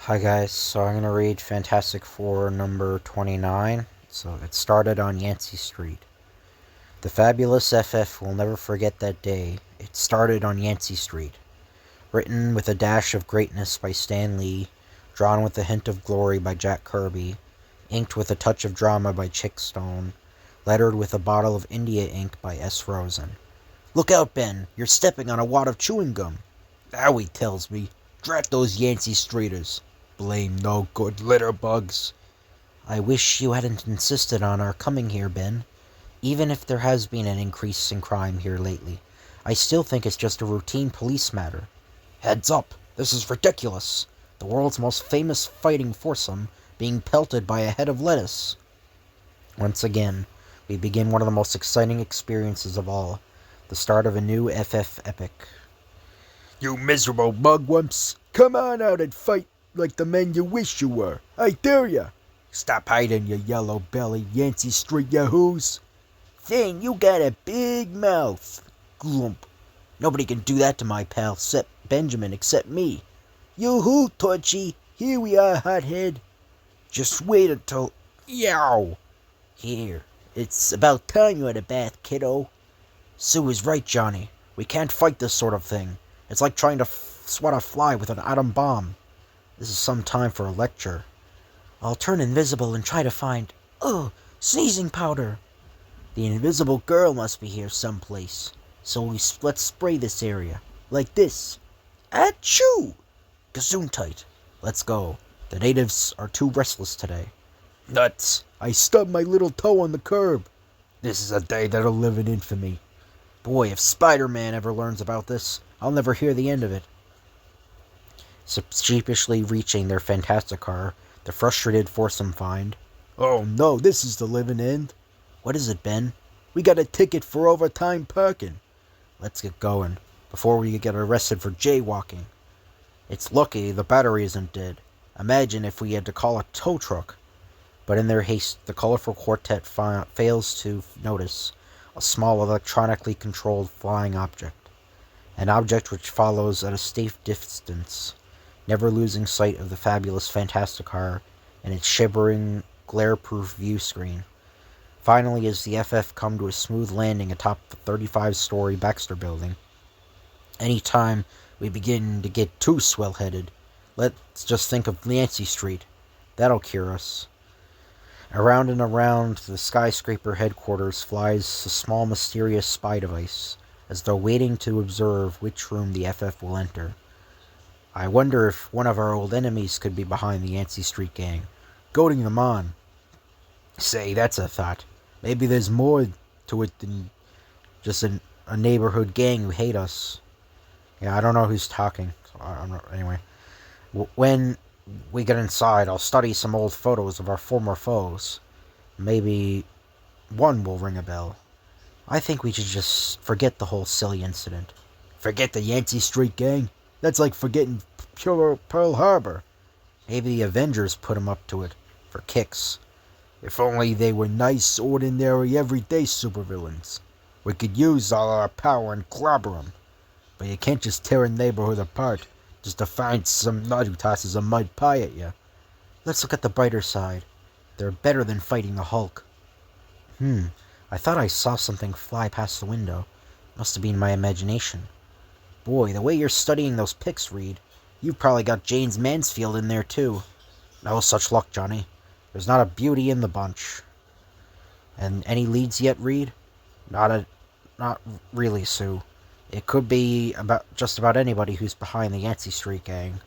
Hi guys, so I'm going to read Fantastic Four number 29. So it started on Yancy Street. The fabulous FF will never forget that day. It started on Yancy Street. Written with a dash of greatness by Stan Lee, drawn with a hint of glory by Jack Kirby, inked with a touch of drama by Chick Stone, lettered with a bottle of India ink by S. Rosen. "Look out, Ben! You're stepping on a wad of chewing gum." "Now he tells me. Drat those Yancy Streeters. Blame no good litterbugs." "I wish you hadn't insisted on our coming here, Ben. Even if there has been an increase in crime here lately, I still think it's just a routine police matter." "Heads up! This is ridiculous! The world's most famous fighting foursome being pelted by a head of lettuce." Once again, we begin one of the most exciting experiences of all, the start of a new FF epic. "You miserable mugwumps! Come on out and fight like the men you wish you were! I dare ya! Stop hiding, you yellow-bellied Yancy Street yahoos! Thing, you got a big mouth! Glump! Nobody can do that to my pal Benjamin except me. Yoo-hoo, Torchy! Here we are, hothead! Just wait until... Yow! Here, it's about time you had a bath, kiddo." "Sue is right, Johnny. We can't fight this sort of thing. It's like trying to swat a fly with an atom bomb. This is some time for a lecture." "I'll turn invisible and try to find... sneezing powder." "The invisible girl must be here someplace. So let's spray this area. Like this. Achoo! Gesundheit. Let's go. The natives are too restless today." "Nuts! I stubbed my little toe on the curb. This is a day that'll live in infamy." "Boy, if Spider-Man ever learns about this, I'll never hear the end of it." Sheepishly reaching their Fantastic Car, the frustrated foursome find... "Oh no, this is the living end." "What is it, Ben?" "We got a ticket for overtime parking." "Let's get going, before we get arrested for jaywalking." "It's lucky the battery isn't dead. Imagine if we had to call a tow truck." But in their haste, the colorful quartet fails to notice a small electronically controlled flying object. An object which follows at a safe distance, never losing sight of the fabulous Fantastic Car and its shivering, glare-proof view screen. Finally, as the FF come to a smooth landing atop the 35-story Baxter building, any time we begin to get too swell-headed, let's just think of Yancy Street. That'll cure us. Around and around the skyscraper headquarters flies a small mysterious spy device, as though waiting to observe which room the FF will enter. I wonder if one of our old enemies could be behind the Yancy Street gang, goading them on. Say, that's a thought. Maybe there's more to it than just a neighborhood gang who hate us. Yeah, I don't know who's talking. So anyway, when we get inside, I'll study some old photos of our former foes. Maybe one will ring a bell. I think we should just forget the whole silly incident." "Forget the Yancy Street gang? That's like forgetting pure Pearl Harbor." "Maybe the Avengers put 'em up to it, for kicks." "If only they were nice, ordinary, everyday supervillains. We could use all our power and clobber 'em. But you can't just tear a neighborhood apart just to find some nut who tosses a mud pie at you." "Let's look at the brighter side. They're better than fighting the Hulk." I thought I saw something fly past the window. Must have been my imagination. Boy, the way you're studying those pics, Reed, you've probably got James Mansfield in there too." "No such luck, Johnny. There's not a beauty in the bunch." "And any leads yet, Reed?" Not really, Sue. It could be just about anybody who's behind the Yancy Street gang.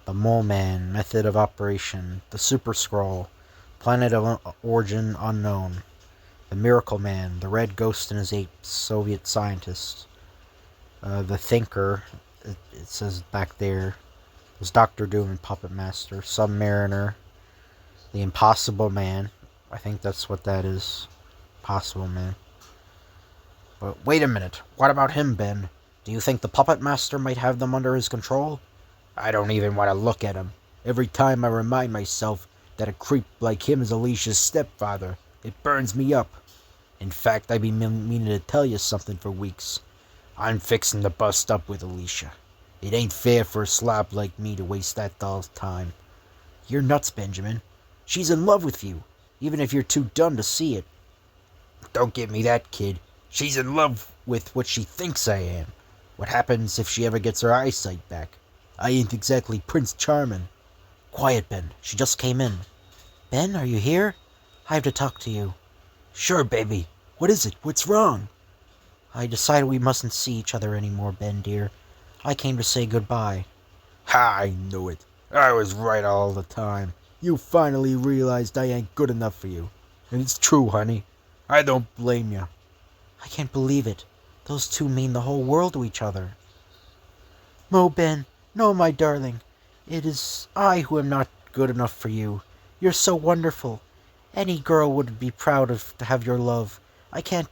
The Mole Man, method of operation, the Super Skrull, planet of origin unknown, the Miracle Man, the Red Ghost and his apes, Soviet scientist, the Thinker, it says back there, there's Doctor Doom and Puppet Master, Submariner, the Impossible Man, I think that's what that is, Possible Man. But wait a minute, what about him, Ben? Do you think the Puppet Master might have them under his control?" "I don't even want to look at him. Every time I remind myself that a creep like him is Alicia's stepfather, it burns me up. In fact, I've been meaning to tell you something for weeks. I'm fixing to bust up with Alicia. It ain't fair for a slob like me to waste that doll's time. You're nuts, Benjamin. She's in love with you, even if you're too dumb to see it. Don't give me that, kid. She's in love with what she thinks I am. What happens if she ever gets her eyesight back? I ain't exactly Prince Charming. Quiet, Ben. She just came in. Ben, are you here? I have to talk to you. Sure, baby. What is it? What's wrong? I decided we mustn't see each other anymore, Ben, dear. I came to say goodbye. Ha, I knew it. I was right all the time. You finally realized I ain't good enough for you. And it's true, honey. I don't blame you. I can't believe it. Those two mean the whole world to each other. No, Ben. No, my darling. It is I who am not good enough for you. You're so wonderful. Any girl would be proud to have your love. I can't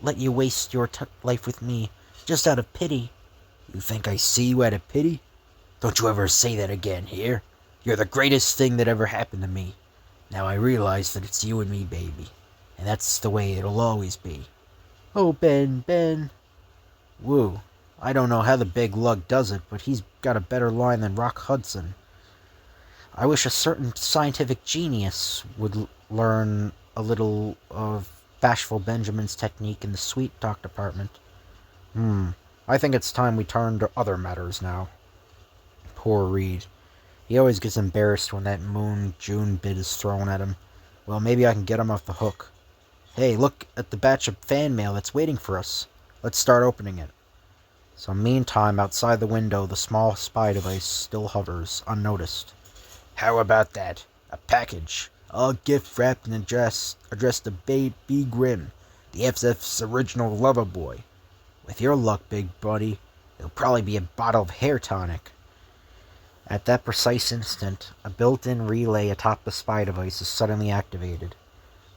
let you waste your life with me, just out of pity. You think I see you out of pity? Don't you ever say that again, here? You're the greatest thing that ever happened to me. Now I realize that it's you and me, baby. And that's the way it'll always be. Oh, Ben. Woo. I don't know how the big lug does it, but he's got a better line than Rock Hudson. I wish a certain scientific genius would learn a little of Bashful Benjamin's technique in the sweet talk department. I think it's time we turn to other matters now. Poor Reed. He always gets embarrassed when that Moon June bid is thrown at him. Well, maybe I can get him off the hook. Hey, look at the batch of fan mail that's waiting for us. Let's start opening it. So meantime, outside the window, the small spy device still hovers, unnoticed. How about that? A package. All gift wrapped and addressed to Baby Grimm, the FF's original lover boy. With your luck, big buddy, it'll probably be a bottle of hair tonic. At that precise instant, a built-in relay atop the spy device is suddenly activated.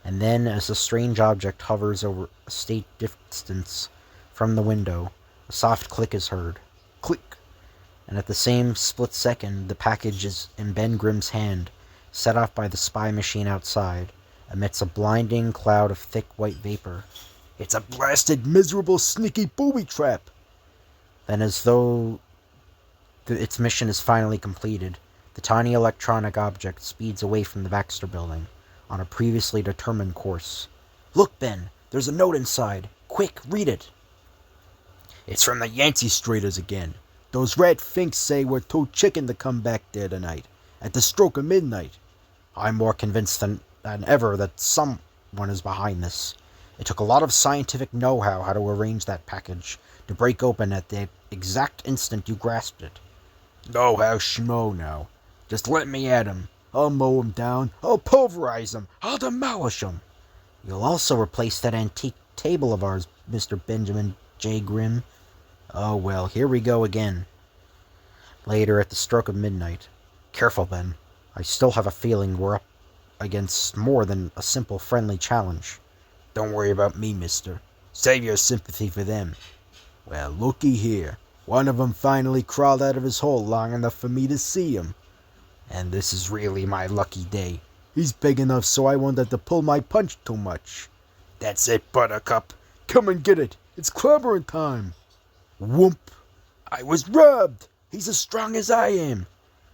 And then, as the strange object hovers over a state distance from the window, a soft click is heard. Click! And at the same split second, the package is in Ben Grimm's hand, set off by the spy machine outside, amidst a blinding cloud of thick white vapor. It's a blasted, miserable, sneaky booby trap! Then, as though its mission is finally completed, the tiny electronic object speeds away from the Baxter building, on a previously determined course. Look, Ben, there's a note inside. Quick, read it. It's from the Yancy Streeters again. Those rat finks say we're too chicken to come back there tonight, at the stroke of midnight. I'm more convinced than ever that someone is behind this. It took a lot of scientific know-how how to arrange that package to break open at the exact instant you grasped it. Know-how schmo now. Just let me at him. I'll mow him down. I'll pulverize him. I'll demolish him. You'll also replace that antique table of ours, Mr. Benjamin J. Grimm. Oh, well, here we go again. Later, at the stroke of midnight. Careful, Ben. I still have a feeling we're up against more than a simple friendly challenge. Don't worry about me, mister. Save your sympathy for them. Well, looky here. One of 'em finally crawled out of his hole long enough for me to see him. And this is really my lucky day. He's big enough so I won't have to pull my punch too much. That's it, Buttercup. Come and get it. It's clobbering time. Whoomp. I was robbed. He's as strong as I am.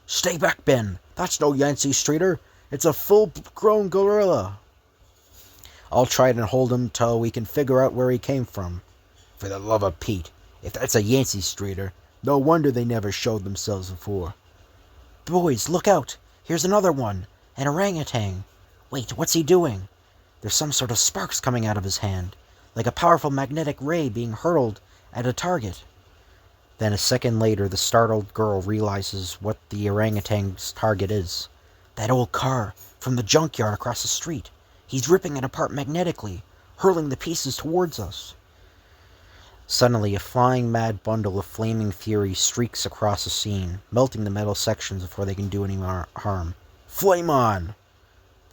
Stay back, Ben. That's no Yancy Streeter. It's a full-grown gorilla. I'll try and hold him till we can figure out where he came from. For the love of Pete, if that's a Yancy Streeter, no wonder they never showed themselves before. Boys, look out! Here's another one! An orangutan! Wait, what's he doing? There's some sort of sparks coming out of his hand, like a powerful magnetic ray being hurled at a target. Then a second later, the startled girl realizes what the orangutan's target is. That old car from the junkyard across the street. He's ripping it apart magnetically, hurling the pieces towards us. Suddenly, a flying mad bundle of flaming fury streaks across the scene, melting the metal sections before they can do any harm. Flame on!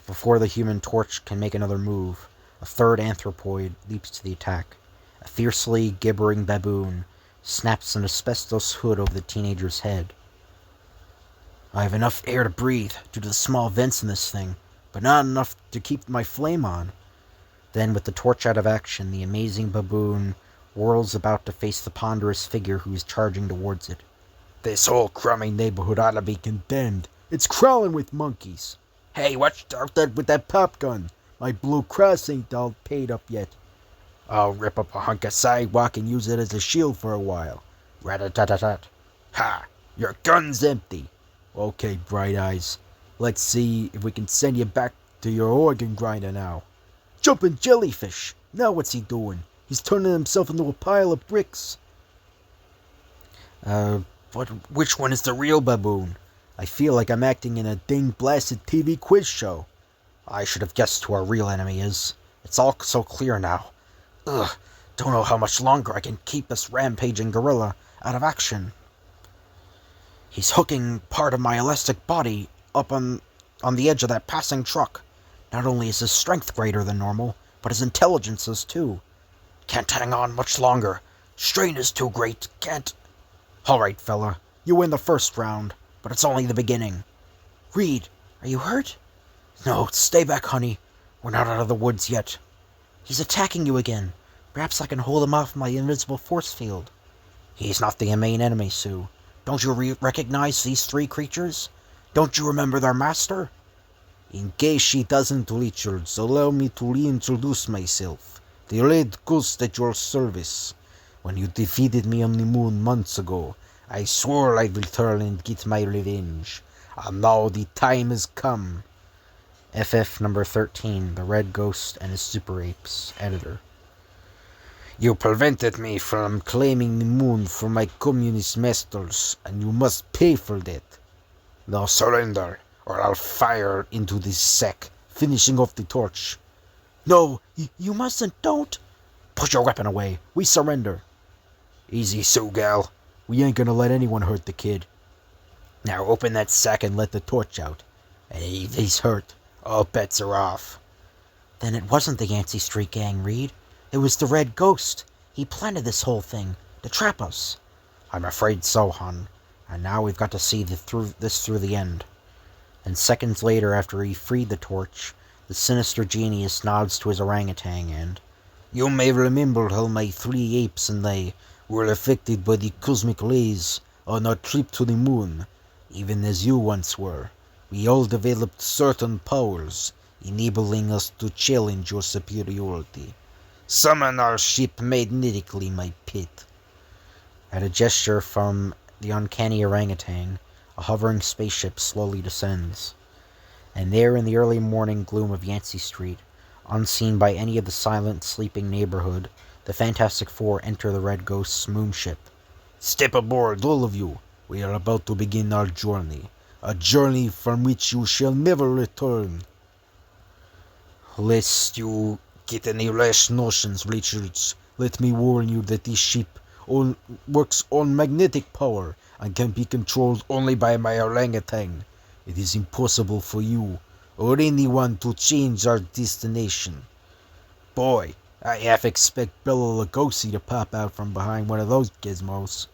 Before the Human Torch can make another move, a third anthropoid leaps to the attack. A fiercely gibbering baboon snaps an asbestos hood over the teenager's head. I have enough air to breathe due to the small vents in this thing, but not enough to keep my flame on. Then, with the torch out of action, the amazing baboon whirls about to face the ponderous figure who is charging towards it. This whole crummy neighborhood ought to be condemned. It's crawling with monkeys. Hey, watch out with that pop gun. My Blue Cross ain't all paid up yet. I'll rip up a hunk of sidewalk and use it as a shield for a while. Rat-a-tat-tat-tat. Ha! Your gun's empty. Okay, Bright Eyes. Let's see if we can send you back to your organ grinder now. Jumping jellyfish. Now what's he doing? He's turning himself into a pile of bricks. Which one is the real baboon? I feel like I'm acting in a ding-blasted TV quiz show. I should have guessed who our real enemy is. It's all so clear now. Ugh, don't know how much longer I can keep this rampaging gorilla out of action. He's hooking part of my elastic body up on the edge of that passing truck. Not only is his strength greater than normal, but his intelligence is too. Can't hang on much longer. Strain is too great. Can't. All right, fella. You win the first round, but it's only the beginning. Reed, are you hurt? No, stay back, honey. We're not out of the woods yet. He's attacking you again. Perhaps I can hold him off my invisible force field. He's not the main enemy, Sue. Don't you recognize these three creatures? Don't you remember their master? In case she doesn't, Richards, allow me to reintroduce myself. The Red Ghost at your service. When you defeated me on the moon months ago, I swore I'd return and get my revenge. And now the time has come. FF number 13, The Red Ghost and His Super Apes, Editor. You prevented me from claiming the moon for my communist masters, and you must pay for that. Now surrender, or I'll fire into this sack, finishing off the torch. No, you mustn't, don't. Put your weapon away. We surrender. Easy, Sue gal. We ain't gonna let anyone hurt the kid. Now open that sack and let the torch out. And if he's hurt, all bets are off. Then it wasn't the Yancy Street gang, Reed. It was the Red Ghost. He planted this whole thing to trap us. I'm afraid so, hon. And now we've got to see this through the end. And seconds later, after he freed the torch, the sinister genius nods to his orangutan and, You may remember how my three apes and I were affected by the cosmic rays on our trip to the moon, even as you once were. We all developed certain powers, enabling us to challenge your superiority. Summon our ship magnetically, my pet. At a gesture from the uncanny orangutan, a hovering spaceship slowly descends. And there in the early morning gloom of Yancy Street, unseen by any of the silent, sleeping neighborhood, the Fantastic Four enter the Red Ghost's moonship. Step aboard, all of you. We are about to begin our journey. A journey from which you shall never return. Lest you get any rash notions, Richards, let me warn you that this ship works on magnetic power and can be controlled only by my orangutan. It is impossible for you or anyone to change our destination. Boy, I half expect Bela Lugosi to pop out from behind one of those gizmos.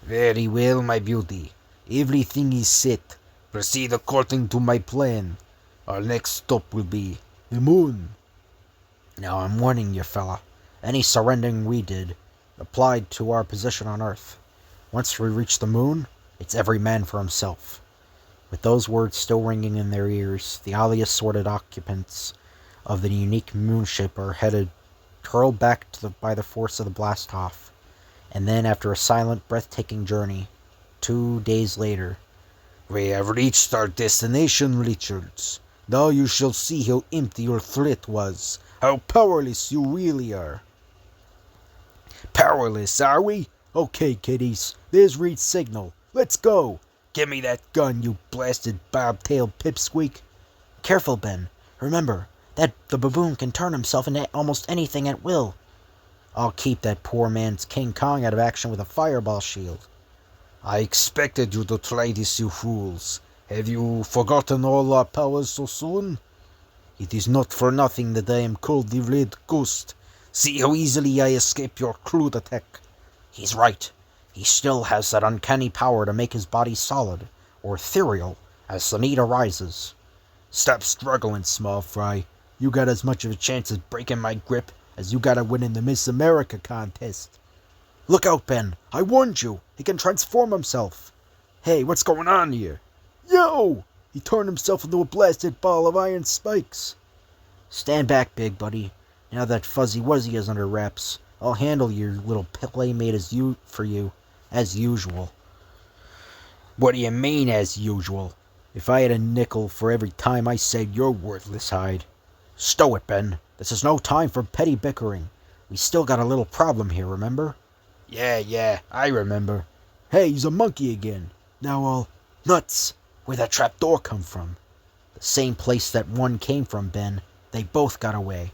Very well, my beauty. Everything is set. Proceed according to my plan. Our next stop will be the moon. Now I'm warning you, fella. Any surrendering we did applied to our position on Earth. Once we reach the moon, it's every man for himself. With those words still ringing in their ears, the oddly assorted occupants of the unique moonship are hurled back by the force of the blast-off. And then, after a silent, breathtaking journey, 2 days later, we have reached our destination, Richards. Now you shall see how empty your threat was, how powerless you really are. Powerless, are we? Okay, kiddies, there's Reed's signal. Let's go. Give me that gun, you blasted bobtail pipsqueak. Careful, Ben. Remember, that the baboon can turn himself into almost anything at will. I'll keep that poor man's King Kong out of action with a fireball shield. I expected you to try this, you fools. Have you forgotten all our powers so soon? It is not for nothing that I am called the Red Ghost. See how easily I escape your crude attack. He's right. He still has that uncanny power to make his body solid, or ethereal, as the need arises. Stop struggling, small fry. You got as much of a chance at breaking my grip as you got at winning the Miss America contest. Look out, Ben. I warned you. He can transform himself. Hey, what's going on here? Yo! He turned himself into a blasted ball of iron spikes. Stand back, big buddy. Now that Fuzzy Wuzzy is under wraps, I'll handle your little playmate for you, as usual. What do you mean, as usual? If I had a nickel for every time I said your worthless hide. Stow it, Ben. This is no time for petty bickering. We still got a little problem here, remember? Yeah, I remember. Hey, he's a monkey again. Now all nuts. Where'd that trap door come from? The same place that one came from, Ben. They both got away.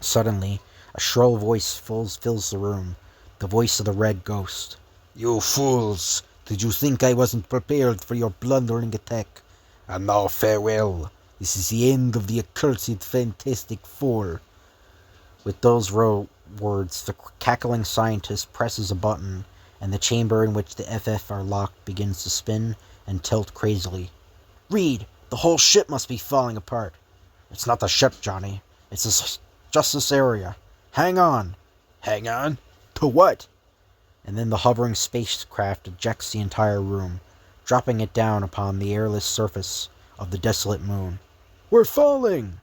Suddenly, a shrill voice fills the room. The voice of the Red Ghost. You fools! Did you think I wasn't prepared for your blundering attack? And now farewell. This is the end of the accursed Fantastic Four. With those words, the cackling scientist presses a button, and the chamber in which the FF are locked begins to spin and tilt crazily. Reed, the whole ship must be falling apart. It's not the ship, Johnny. It's just this area. Hang on. Hang on? To what? And then the hovering spacecraft ejects the entire room, dropping it down upon the airless surface of the desolate moon. We're falling!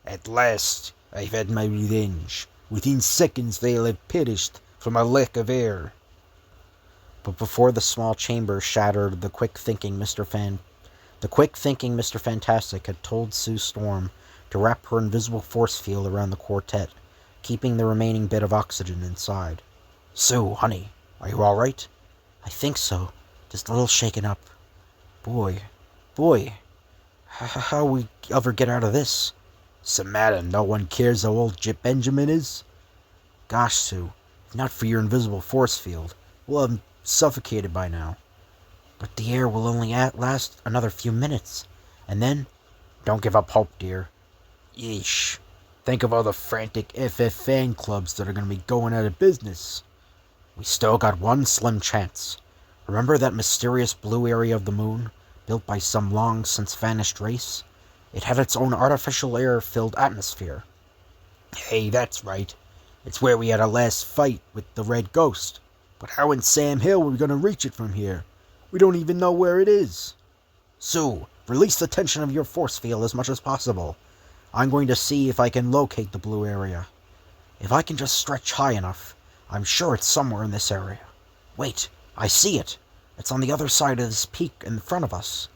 At last, I've had my revenge. Within seconds they'll have perished from a lack of air. But before the small chamber shattered, the quick-thinking Mr. Fantastic had told Sue Storm to wrap her invisible force field around the quartet, keeping the remaining bit of oxygen inside. Sue, honey, are you all right? I think so. Just a little shaken up. Boy, how we ever get out of this? Samantha, no one cares how old Jip Benjamin is? Gosh, Sue, if not for your invisible force field, we'll have suffocated by now. But the air will only last another few minutes, and then... Don't give up hope, dear. Yeesh. Think of all the frantic FF fan clubs that are going to be going out of business. We still got one slim chance. Remember that mysterious blue area of the moon, built by some long-since vanished race? It had its own artificial air-filled atmosphere. Hey, that's right. It's where we had our last fight with the Red Ghost. But how in Sam Hill are we going to reach it from here? We don't even know where it is. Sue, release the tension of your force field as much as possible. I'm going to see if I can locate the blue area. If I can just stretch high enough, I'm sure it's somewhere in this area. Wait, I see it. It's on the other side of this peak in front of us.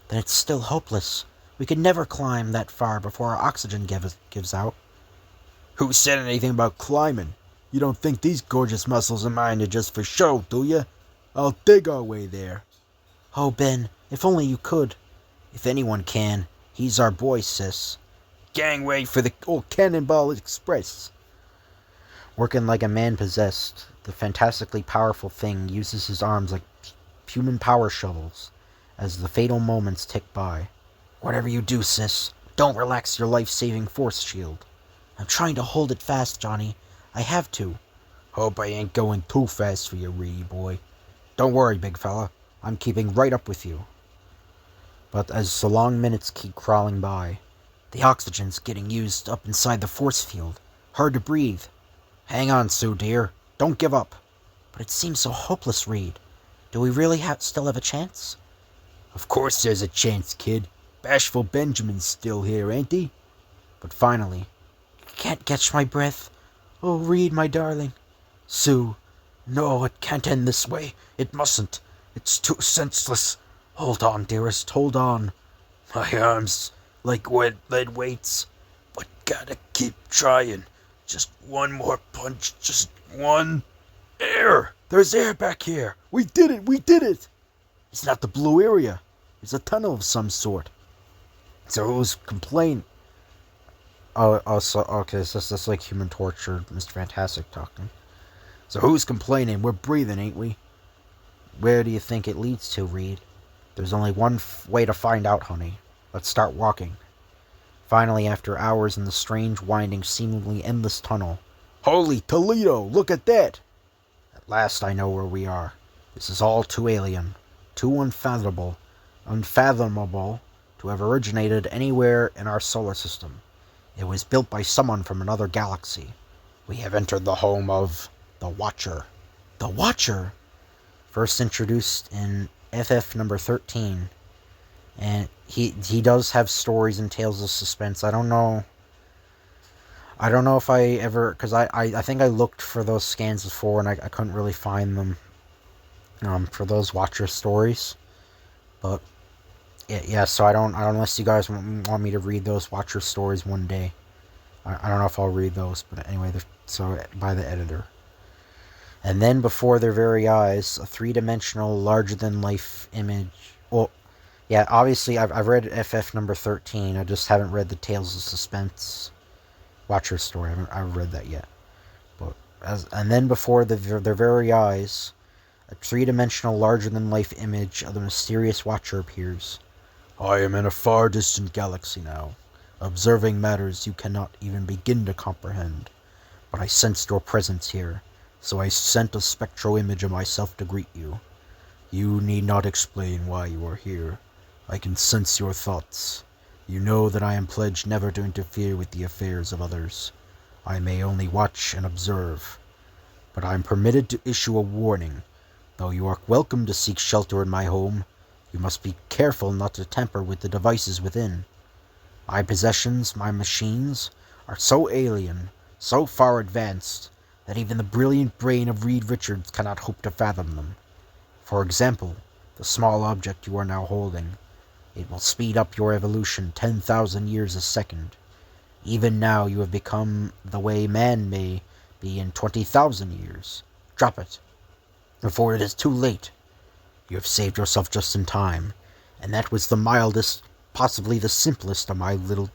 Then it's still hopeless. We could never climb that far before our oxygen gives out. Who said anything about climbing? You don't think these gorgeous muscles of mine are just for show, do you? I'll dig our way there. Oh, Ben, if only you could. If anyone can, he's our boy, sis. Gangway for the old Cannonball Express. Working like a man possessed, the fantastically powerful thing uses his arms like human power shovels as the fatal moments tick by. Whatever you do, sis, don't relax your life-saving force shield. I'm trying to hold it fast, Johnny. I have to. Hope I ain't going too fast for you, Reedy boy. Don't worry, big fella. I'm keeping right up with you. But as the long minutes keep crawling by, the oxygen's getting used up inside the force field. Hard to breathe. Hang on, Sue, dear. Don't give up. But it seems so hopeless, Reed. Do we really still have a chance? Of course there's a chance, kid. Bashful Benjamin's still here, ain't he? But finally, I can't catch my breath. Oh, Reed, my darling. Sue. No, it can't end this way. It mustn't. It's too senseless. Hold on, dearest. Hold on. My arms, like wet lead weights. But gotta keep trying. Just one more punch. Just one. Air! There's air back here. We did it. It's not the blue area. It's a tunnel of some sort. So who's complaining? Okay, so that's like Human Torture, Mr. Fantastic talking. So who's complaining? We're breathing, ain't we? Where do you think it leads to, Reed? There's only one way to find out, honey. Let's start walking. Finally, after hours in the strange, winding, seemingly endless tunnel. Holy Toledo, look at that! At last I know where we are. This is all too alien, too unfathomable to have originated anywhere in our solar system. It was built by someone from another galaxy. We have entered the home of the Watcher. The Watcher? First introduced in FF number 13, And he does have stories and tales of suspense. I don't know. I don't know if I ever, because I think I looked for those scans before and I couldn't really find them for those Watcher stories. But yeah, so I don't unless you guys want me to read those Watcher stories one day. I don't know if I'll read those, but anyway, so by the editor. And then before their very eyes, a three-dimensional, larger-than-life image. Well, yeah, obviously I've read FF number 13. I just haven't read the Tales of Suspense Watcher story. I haven't read that yet. And then before their very eyes, a three-dimensional, larger-than-life image of the mysterious Watcher appears. I am in a far distant galaxy now, observing matters you cannot even begin to comprehend. But I sensed your presence here, so I sent a spectral image of myself to greet you. You need not explain why you are here. I can sense your thoughts. You know that I am pledged never to interfere with the affairs of others. I may only watch and observe. But I am permitted to issue a warning. Though you are welcome to seek shelter in my home, you must be careful not to tamper with the devices within. My possessions, my machines, are so alien, so far advanced, that even the brilliant brain of Reed Richards cannot hope to fathom them. For example, the small object you are now holding. It will speed up your evolution 10,000 years a second. Even now you have become the way man may be in 20,000 years. Drop it, before it is too late. You have saved yourself just in time, and that was the mildest, possibly the simplest of my many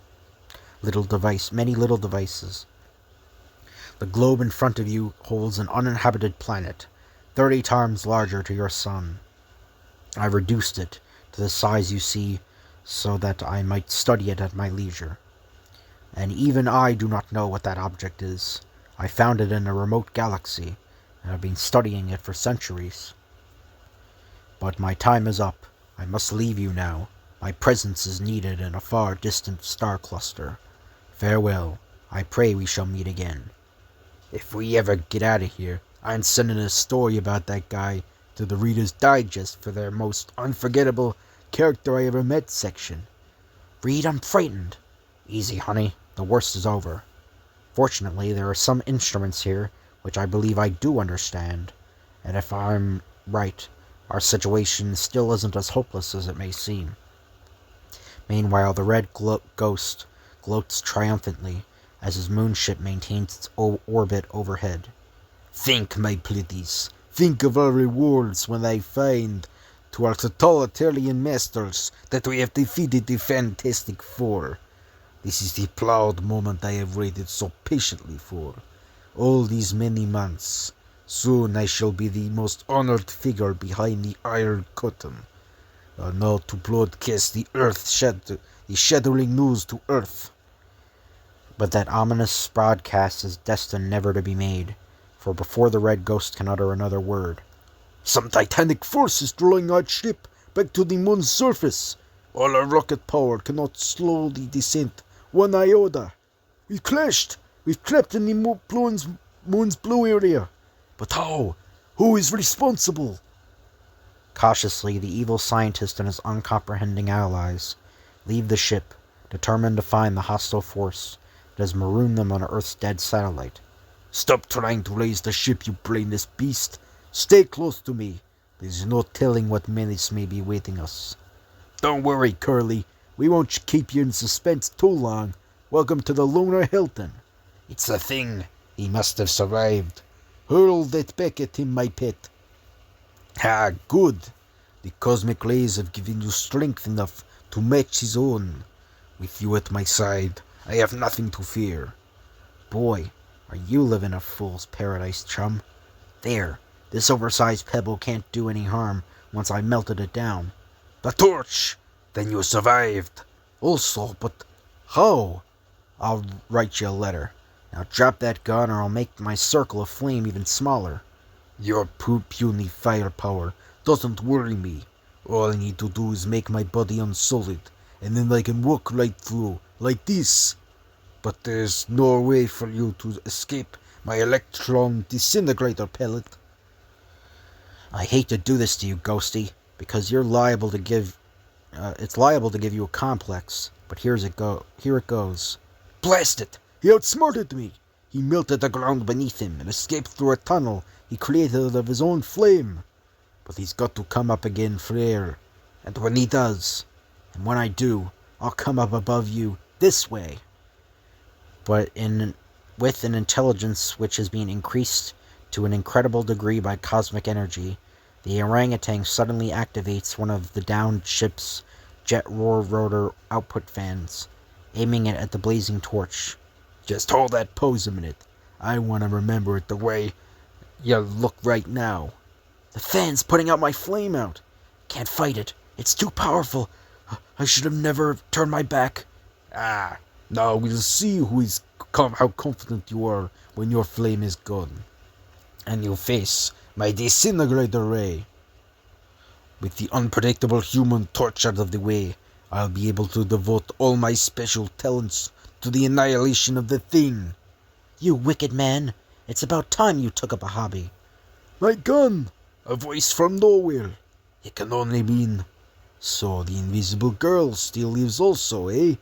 little devices. The globe in front of you holds an uninhabited planet, 30 times larger to your sun. I reduced it to the size you see so that I might study it at my leisure. And even I do not know what that object is. I found it in a remote galaxy, and have been studying it for centuries. But my time is up. I must leave you now. My presence is needed in a far distant star cluster. Farewell. I pray we shall meet again. If we ever get out of here, I'm sending a story about that guy to the Reader's Digest for their most unforgettable character I ever met section. Reed, I'm frightened. Easy, honey. The worst is over. Fortunately, there are some instruments here which I believe I do understand, and if I'm right, our situation still isn't as hopeless as it may seem. Meanwhile, the red ghost gloats triumphantly as his moonship maintains its orbit overhead. Think, my pretties, think of our rewards when I find to our totalitarian masters that we have defeated the Fantastic Four. This is the proud moment I have waited so patiently for. All these many months. Soon I shall be the most honored figure behind the Iron Curtain. Now to broadcast the shattering news to Earth. But that ominous broadcast is destined never to be made, for before the red ghost can utter another word. Some titanic force is drawing our ship back to the moon's surface. All our rocket power cannot slow the descent one iota. We've crashed. We've trapped in the moon's blue area. But how? Who is responsible? Cautiously, the evil scientist and his uncomprehending allies leave the ship, determined to find the hostile force that has marooned them on Earth's dead satellite. Stop trying to raise the ship, you brainless beast. Stay close to me. There's no telling what menace may be waiting us. Don't worry, Curly. We won't keep you in suspense too long. Welcome to the Lunar Hilton. It's a thing. He must have survived. Hurl that back at him, my pet. Ah, good. The cosmic rays have given you strength enough to match his own. With you at my side, I have nothing to fear. Boy, are you living a fool's paradise, chum. There, this oversized pebble can't do any harm once I melted it down. The torch! Then you survived. Also, but how? I'll write you a letter. Now drop that gun or I'll make my circle of flame even smaller. Your puny firepower doesn't worry me. All I need to do is make my body unsolid, and then I can walk right through, like this. But there's no way for you to escape my electron disintegrator pellet. I hate to do this to you, Ghosty, because you're liable to give It's liable to give you a complex, but here it goes. Blast it! He outsmarted me! He melted the ground beneath him and escaped through a tunnel he created of his own flame. But he's got to come up again for air. And when he does, and when I do, I'll come up above you this way. But with an intelligence which is being increased to an incredible degree by cosmic energy, the orangutan suddenly activates one of the downed ship's jet rotor output fans, aiming it at the blazing torch. Just hold that pose a minute. I want to remember it the way you look right now. The fan's putting out my flame out. Can't fight it. It's too powerful. I should have never turned my back. Now we'll see how confident you are when your flame is gone. And you face my disintegrator ray. With the unpredictable human torch out of the way, I'll be able to devote all my special talents to the annihilation of the thing. You wicked man. It's about time you took up a hobby. My gun! A voice from nowhere. It can only mean... So the invisible girl still lives also, eh?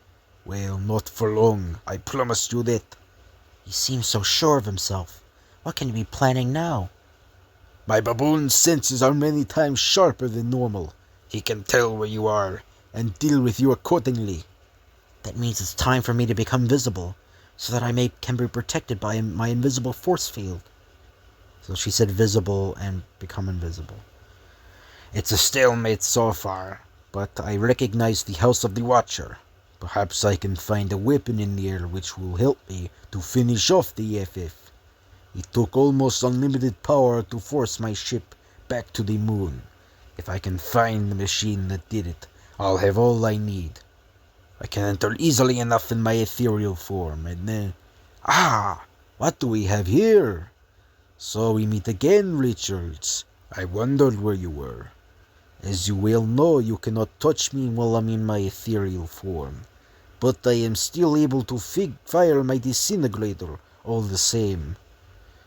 Well, not for long, I promise you that. He seems so sure of himself. What can he be planning now? My baboon's senses are many times sharper than normal. He can tell where you are, and deal with you accordingly. That means it's time for me to become visible, so that I can be protected by my invisible force field. So she said visible and become invisible. It's a stalemate so far, but I recognize the House of the Watcher. Perhaps I can find a weapon in the air which will help me to finish off the FF. It took almost unlimited power to force my ship back to the moon. If I can find the machine that did it, I'll have all I need. I can enter easily enough in my ethereal form, and then... what do we have here? So we meet again, Richards. I wondered where you were. As you well know, you cannot touch me while I'm in my ethereal form. But I am still able to fire my disintegrator all the same.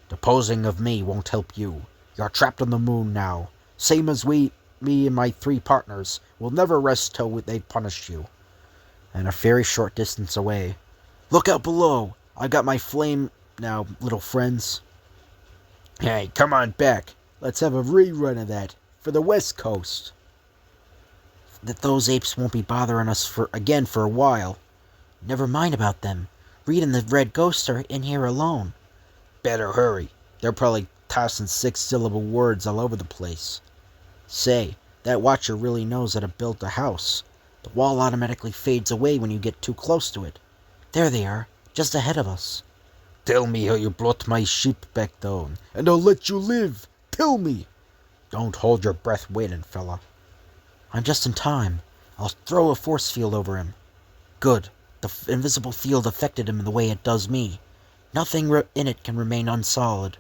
Deposing of me won't help you. You're trapped on the moon now. Same as me and my 3 partners will never rest till they've punished you. And a very short distance away. Look out below! I got my flame now, little friends. Hey, come on back. Let's have a rerun of that for the West Coast. That those apes won't be bothering us for a while. Never mind about them. Reed and the Red Ghost are in here alone. Better hurry. They're probably tossing 6-syllable words all over the place. Say, that Watcher really knows how to build a house. The wall automatically fades away when you get too close to it. There they are, just ahead of us. Tell me how you brought my ship back down, and I'll let you live. Tell me. Don't hold your breath waiting, fella. I'm just in time. I'll throw a force field over him. Good. The invisible field affected him the way it does me. Nothing in it can remain unsolid.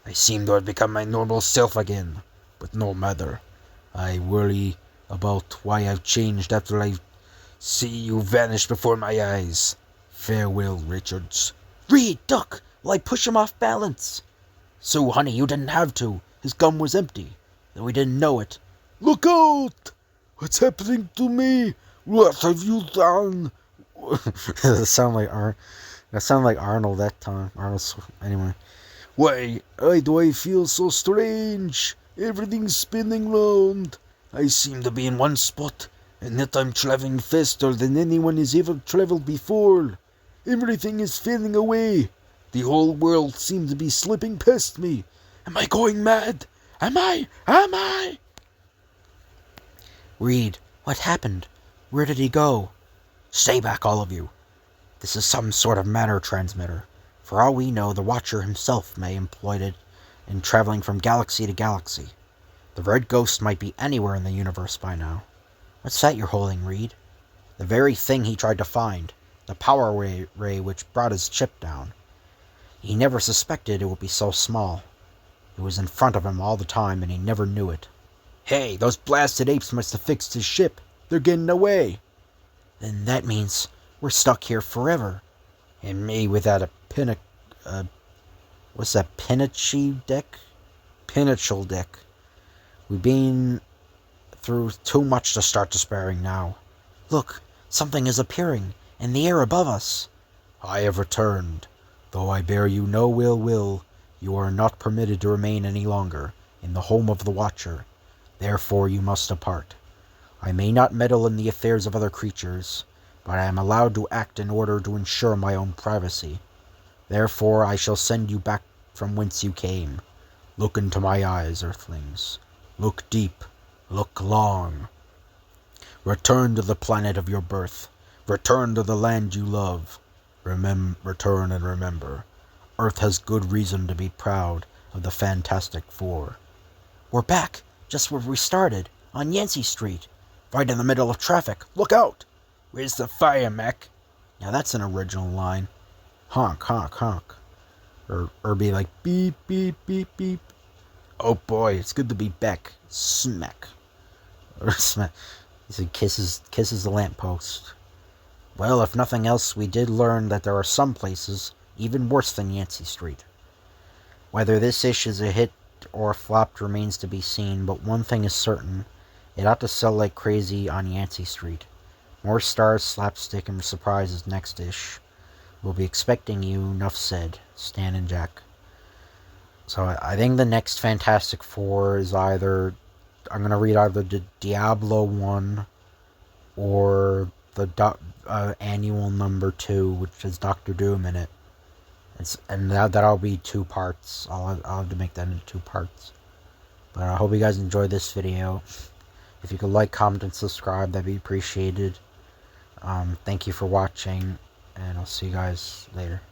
I seem to have become my normal self again, but no matter. I worry about why I've changed after I see you vanish before my eyes. Farewell, Richards. Reed, duck! Will I push him off balance? Sue, honey, you didn't have to. His gun was empty, though we didn't know it. Look out! What's happening to me? What have you done? That sounded like Arnold that time. Anyway. Why do I feel so strange? Everything's spinning round. I seem to be in one spot, and yet I'm traveling faster than anyone has ever traveled before. Everything is fading away. The whole world seems to be slipping past me. Am I going mad? Am I? Reed, what happened? Where did he go? Stay back, all of you. This is some sort of matter transmitter. For all we know, the Watcher himself may employ it in traveling from galaxy to galaxy. The Red Ghost might be anywhere in the universe by now. What's that you're holding, Reed? The very thing he tried to find. The power ray which brought his chip down. He never suspected it would be so small. It was in front of him all the time, and he never knew it. Hey, those blasted apes must have fixed his ship. They're getting away. Then that means we're stuck here forever. And me without a what's that, pinnacle deck? Pinnacle deck. We've been through too much to start despairing now. Look, something is appearing in the air above us. I have returned. Though I bear you no ill will, you are not permitted to remain any longer in the home of the Watcher. Therefore you must depart. I may not meddle in the affairs of other creatures, but I am allowed to act in order to ensure my own privacy. Therefore I shall send you back from whence you came. Look into my eyes, earthlings. Look deep. Look long. Return to the planet of your birth. Return to the land you love. Return and remember. Earth has good reason to be proud of the Fantastic Four. We're back, just where we started, on Yancy Street. Right in the middle of traffic. Look out! Where's the fire, mech? Now that's an original line. Honk, honk, honk. Or be like, beep, beep, beep, beep. Oh boy, it's good to be back. Smack. Or smack. He said kisses the lamppost. Well, if nothing else, we did learn that there are some places even worse than Yancy Street. Whether this ish is a hit or a flop remains to be seen, but one thing is certain. It ought to sell like crazy on Yancy Street. More stars, slapstick, and surprises next ish. We'll be expecting you, enough said. Stan and Jack. So I think the next Fantastic Four is either... I'm going to read either the Diablo one or the annual number 2, which has Doctor Doom in it. And that'll be 2 parts. I'll have to make that into 2 parts. But I hope you guys enjoyed this video. If you could like, comment, and subscribe, that'd be appreciated. Thank you for watching, and I'll see you guys later.